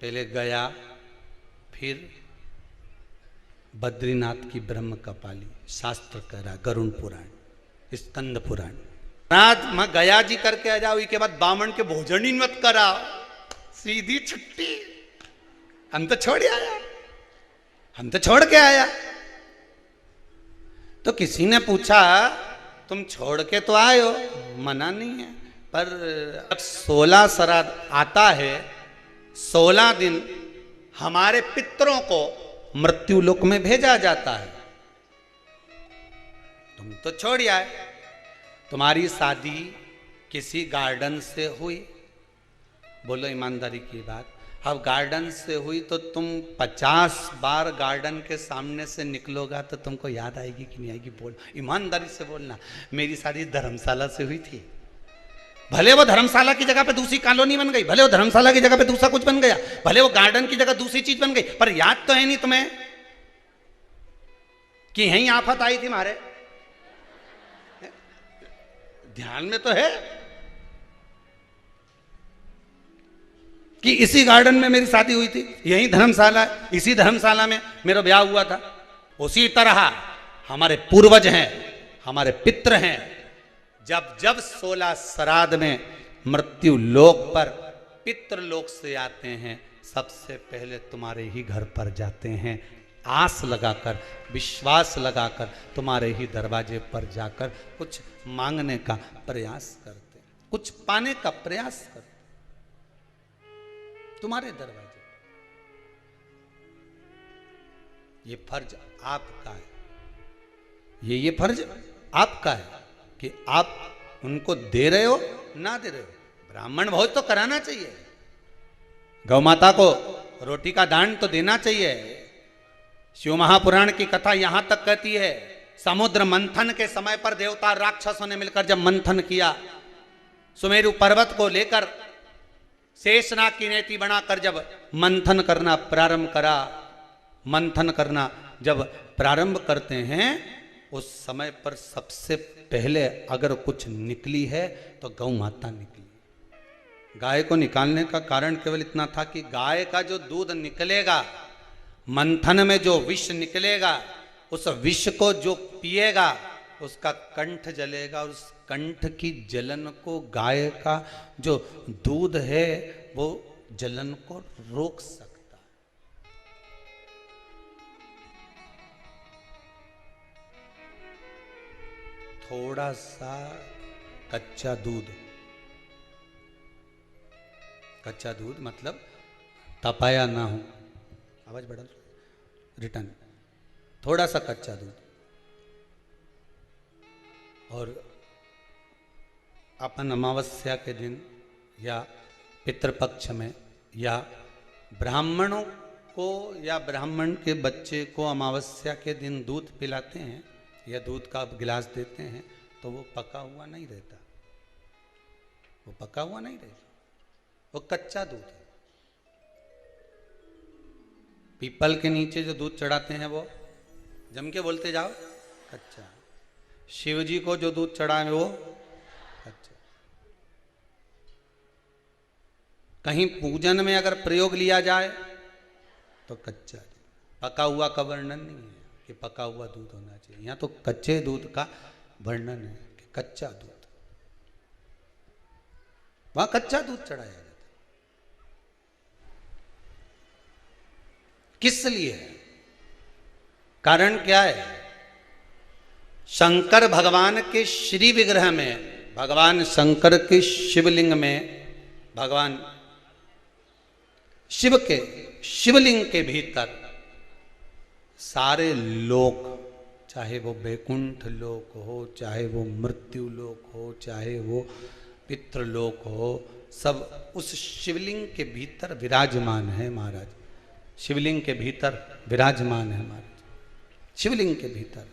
पहले गया, फिर बद्रीनाथ की ब्रह्म कपाली, शास्त्र कह रहा, गरुण पुराण, स्कंद पुराण। रात मैं गया जी करके आ जाओ, इसके बाद बामन के भोजन ही मत करा, सीधी छुट्टी। हम तो छोड़ आया, हम तो छोड़ के आया। तो किसी ने पूछा तुम छोड़ के तो आए हो, मना नहीं है, पर 16 श्राद्ध आता है, 16 दिन हमारे पितरों को मृत्यु लोक में भेजा जाता है। तुम तो छोड़ आए। तुम्हारी शादी किसी गार्डन से हुई, बोलो ईमानदारी की बात, अब गार्डन से हुई तो तुम 50 बार गार्डन के सामने से निकलोगा तो तुमको याद आएगी कि नहीं आएगी? बोल, ईमानदारी से बोलना। मेरी शादी धर्मशाला से हुई थी, भले वो धर्मशाला की जगह पे दूसरी कॉलोनी बन गई, भले वो धर्मशाला की जगह पे दूसरा कुछ बन गया, भले वो गार्डन की जगह दूसरी चीज बन गई, पर याद तो है नहीं तुम्हें कि यहीं आफत आई थी हमारे? ध्यान में तो है कि इसी गार्डन में मेरी शादी हुई थी, यही धर्मशाला, इसी धर्मशाला में मेरा ब्याह हुआ था। उसी तरह हमारे पूर्वज हैं, हमारे पितृ हैं, जब जब 16 श्राद्ध में मृत्यु लोक पर पितृलोक से आते हैं, सबसे पहले तुम्हारे ही घर पर जाते हैं, आस लगाकर, विश्वास लगाकर तुम्हारे ही दरवाजे पर जाकर कुछ मांगने का प्रयास करते, कुछ पाने का प्रयास करते तुम्हारे दरवाजे। ये फर्ज आपका है, ये फर्ज आपका है कि आप उनको दे रहे हो ना दे रहे हो। ब्राह्मण भोज तो कराना चाहिए, गौ माता को रोटी का दान तो देना चाहिए। शिव महापुराण की कथा यहां तक कहती है, समुद्र मंथन के समय पर देवता राक्षसों ने मिलकर जब मंथन किया, सुमेरु पर्वत को लेकर शेषनाग की नेति बनाकर जब मंथन करना प्रारंभ करा, मंथन करना जब प्रारंभ करते हैं, उस समय पर सबसे पहले अगर कुछ निकली है तो गौ माता निकली। गाय को निकालने का कारण केवल इतना था कि गाय का जो दूध निकलेगा, मंथन में जो विष निकलेगा, उस विष को जो पिएगा उसका कंठ जलेगा, और उस कंठ की जलन को गाय का जो दूध है वो जलन को रोक सकता है। थोड़ा सा कच्चा दूध, कच्चा दूध मतलब तपाया ना हो, आवाज बढ़ा, रिटर्न, थोड़ा सा कच्चा दूध और अपन अमावस्या के दिन या पितृपक्ष में या ब्राह्मणों को या ब्राह्मण के बच्चे को अमावस्या के दिन दूध पिलाते हैं या दूध का गिलास देते हैं, तो वो पका हुआ नहीं रहता, वो पका हुआ नहीं रहता, वो कच्चा दूध है। पीपल के नीचे जो दूध चढ़ाते हैं वो जम के बोलते जाओ कच्चा। शिव जी को जो दूध चढ़ाए वो कच्चा। कहीं पूजन में अगर प्रयोग लिया जाए तो कच्चा। पका हुआ का वर्णन नहीं है कि पका हुआ दूध होना चाहिए, यहाँ तो कच्चे दूध का वर्णन है कि कच्चा दूध, वहां कच्चा दूध चढ़ाया जाता है। किस लिए है? कारण क्या है? शंकर भगवान के श्री विग्रह में, भगवान शंकर के शिवलिंग में, भगवान शिव के शिवलिंग के भीतर सारे लोक, चाहे वो वैकुंठ लोक हो, चाहे वो मृत्यु लोक हो, चाहे वो पितृलोक हो, सब उस शिवलिंग के भीतर विराजमान है महाराज। शिवलिंग के भीतर विराजमान है महाराज, शिवलिंग के भीतर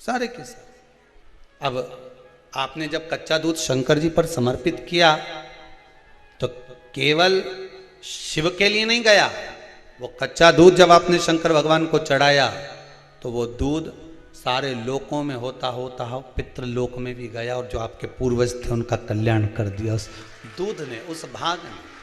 सारे के सारे। अब आपने जब कच्चा दूध शंकर जी पर समर्पित किया तो केवल शिव के लिए नहीं गया, वो कच्चा दूध जब आपने शंकर भगवान को चढ़ाया तो वो दूध सारे लोकों में होता होता पितृलोक में भी गया, और जो आपके पूर्वज थे उनका कल्याण कर दिया उस दूध ने, उस भाग ने।